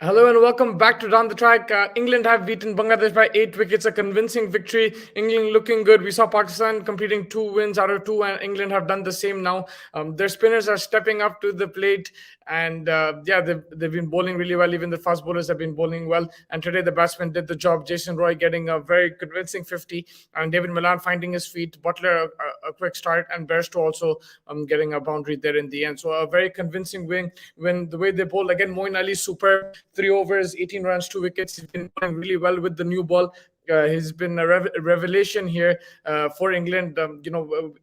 Hello and welcome back to Down the Track. England have beaten Bangladesh by 8 wickets, a convincing victory. England looking good. We saw Pakistan completing 2 wins out of two, and England have done the same now. Their spinners are stepping up to the plate, and they've been bowling really well. Even the fast bowlers have been bowling well. And today the batsmen did the job. Jason Roy getting a very convincing 50, and David Milan finding his feet. Butler a quick start, and Bairstow also getting a boundary there in the end. So a very convincing win. When the way they bowled again, Moeen Ali superb. 3 overs, 18 runs, 2 wickets. He's been playing really well with the new ball. He's been a revelation here for England.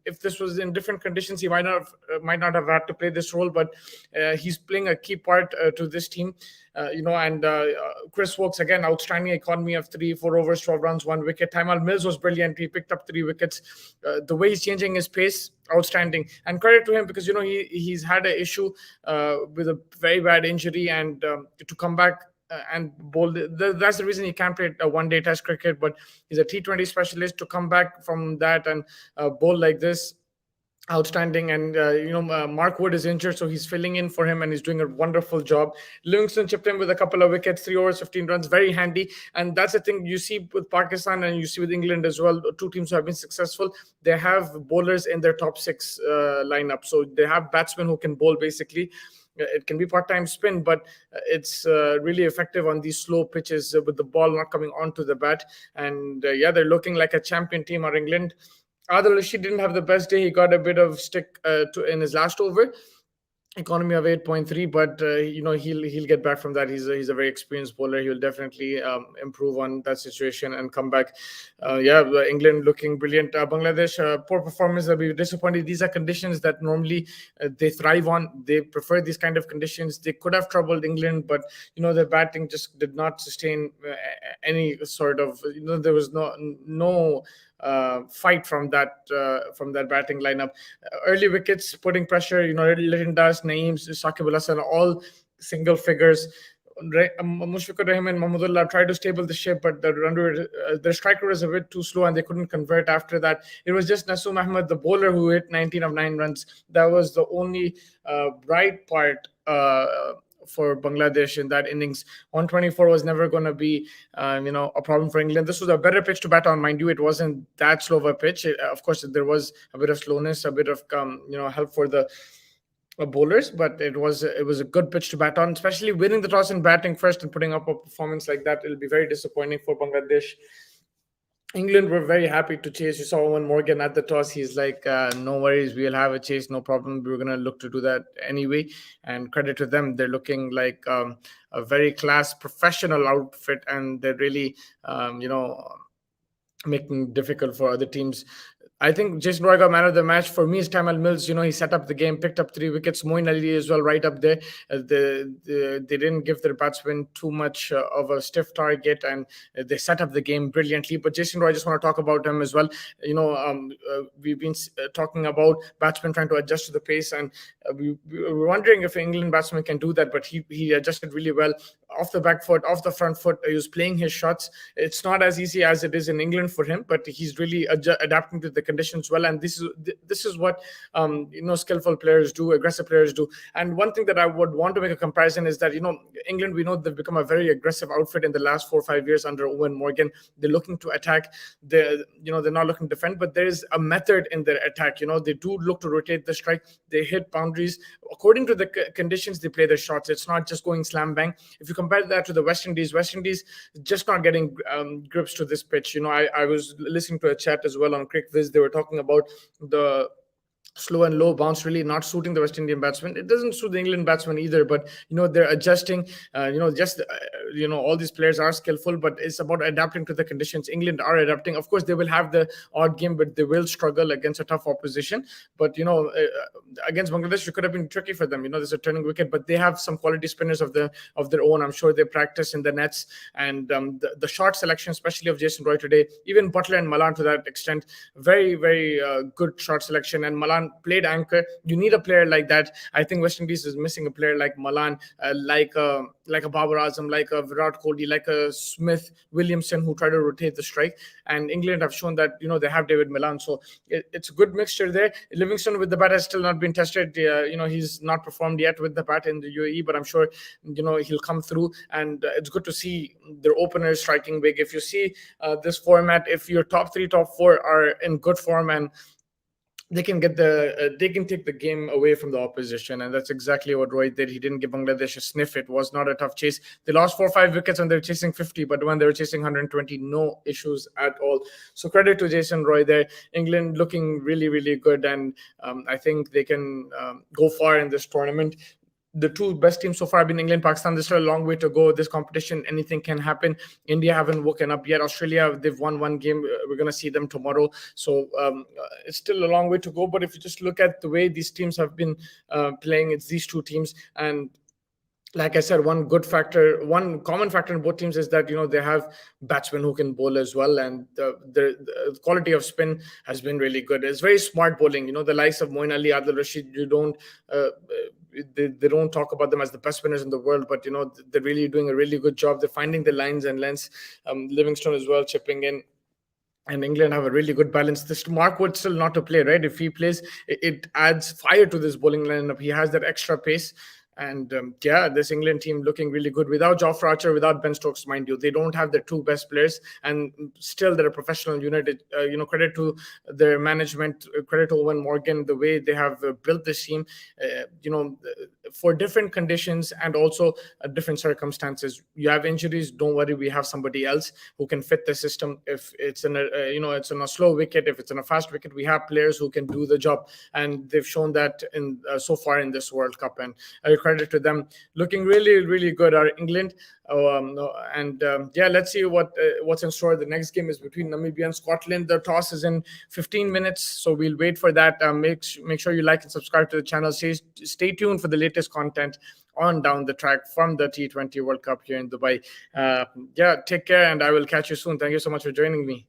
If this was in different conditions, he might not have had to play this role, but he's playing a key part to this team. And Chris Wokes again, outstanding economy of 4 overs, 12 runs, 1 wicket. Tymal Mills was brilliant. He picked up 3 wickets. The way he's changing his pace, outstanding. And credit to him because he's had an issue with a very bad injury, and to come back and bowl. That's the reason he can't play a one-day Test cricket. But he's a T20 specialist. To come back from that and bowl like this, outstanding. And Mark Wood is injured, so he's filling in for him, and he's doing a wonderful job. Livingston chipped in with a couple of wickets, 3 overs, 15 runs, very handy. And that's the thing you see with Pakistan and you see with England as well. Two teams who have been successful, they have bowlers in their top six lineup, so they have batsmen who can bowl. Basically, it can be part-time spin, but it's really effective on these slow pitches with the ball not coming onto the bat. And they're looking like a champion team, or England. Adil Rashid didn't have the best day. He got a bit of stick in his last over. Economy of 8.3, but he'll get back from that. He's a very experienced bowler. He'll definitely improve on that situation and come back. England looking brilliant. Bangladesh, poor performance. They'll be disappointed. These are conditions that normally they thrive on. They prefer these kind of conditions. They could have troubled England, but their batting just did not sustain any sort of. There was no fight from that batting lineup. Early wickets putting pressure. Lytton Das, Naeem, Shakib Al Hasan, all single figures. Mushfiqur Rahim and Mahmudullah tried to stable the ship, but the striker was a bit too slow and they couldn't convert after that. It was just Nasoom Ahmed, the bowler, who hit 19 of 9 runs. That was the only bright part for Bangladesh in that innings. 124 was never going to be, a problem for England. This was a better pitch to bat on, mind you. It wasn't that slow of a pitch. Of course, there was a bit of slowness, a bit of help for the bowlers, but it was a good pitch to bat on. Especially winning the toss and batting first and putting up a performance like that, it'll be very disappointing for Bangladesh. England were very happy to chase. You saw Owen Morgan at the toss. He's like, no worries, we'll have a chase, no problem. We're going to look to do that anyway. And credit to them. They're looking like a very class professional outfit, and they're really, making it difficult for other teams. I think Jason Roy got man of the match. For me, is Tymal Mills. He set up the game, picked up 3 wickets. Moeen Ali as well, right up there. They didn't give their batsmen too much of a stiff target, and they set up the game brilliantly. But Jason Roy, I just want to talk about him as well. We've been talking about batsmen trying to adjust to the pace, and we were wondering if England batsman can do that. But he adjusted really well. Off the back foot, off the front foot, he was playing his shots. It's not as easy as it is in England for him, but he's really adapting to the conditions well. And this is what skillful players do, aggressive players do. And one thing that I would want to make a comparison is that England, we know they've become a very aggressive outfit in the last 4 or 5 years under Owen Morgan. They're looking to attack. They're not looking to defend, but there is a method in their attack. They do look to rotate the strike. They hit boundaries according to the conditions. They play their shots. It's not just going slam bang. If you compare that to the West Indies just not getting grips to this pitch. I was listening to a chat as well on Crick Viz. They were talking about the slow and low bounce really not suiting the West Indian batsman. It doesn't suit the England batsman either, but they're adjusting. All these players are skillful, but it's about adapting to the conditions. England are adapting. Of course, they will have the odd game, but they will struggle against a tough opposition. But against Bangladesh, it could have been tricky for them. There's a turning wicket, but they have some quality spinners of their own. I'm sure they practice in the nets, and the short selection, especially of Jason Roy today, even Butler and Malan to that extent, very very good short selection. And Malan played anchor. You need a player like that. I think West Indies is missing a player like Malan, like a Babar Azam, like a Virat Kohli, like a Smith, Williamson, who try to rotate the strike. And England have shown that they have David Milan, so it's a good mixture there. Livingston with the bat has still not been tested. He's not performed yet with the bat in the UAE, but I'm sure he'll come through. And it's good to see their openers striking big. If you see this format, if your top three, top four are in good form, and they can take the game away from the opposition, and that's exactly what Roy did. He didn't give Bangladesh a sniff. It was not a tough chase. They lost 4 or 5 wickets when they were chasing 50, but when they were chasing 120, no issues at all. So credit to Jason Roy there. England looking really, really good, and I think they can go far in this tournament. The two best teams so far have been England, Pakistan. There's still a long way to go. This competition, anything can happen. India haven't woken up yet. Australia, they've won one game. We're going to see them tomorrow. So it's still a long way to go. But if you just look at the way these teams have been playing, it's these two teams. And like I said, one common factor in both teams is that they have batsmen who can bowl as well, and the quality of spin has been really good. It's very smart bowling. The likes of Moeen Ali, Adil Rashid, they don't talk about them as the best spinners in the world, but they're really doing a really good job. They're finding the lines and lengths. Livingstone as well chipping in. And England have a really good balance. This Mark Wood still not to play, right? If he plays, it adds fire to this bowling lineup. He has that extra pace. And this England team looking really good without Jofra Archer, without Ben Stokes, mind you. They don't have their two best players, and still they're a professional unit. Credit to their management, credit to Owen Morgan, the way they have built this team, for different conditions and also different circumstances. You have injuries, don't worry, we have somebody else who can fit the system. If it's in it's on a slow wicket, if it's on a fast wicket, we have players who can do the job, and they've shown that in so far in this World Cup. And credit to them. Looking really, really good are England. Let's see what's in store. The next game is between Namibia and Scotland. The toss is in 15 minutes, so we'll wait for that. Make sure you like and subscribe to the channel. Stay tuned for the latest content on Down the Track from the T20 World Cup here in Dubai. Take care, and I will catch you soon. Thank you so much for joining me.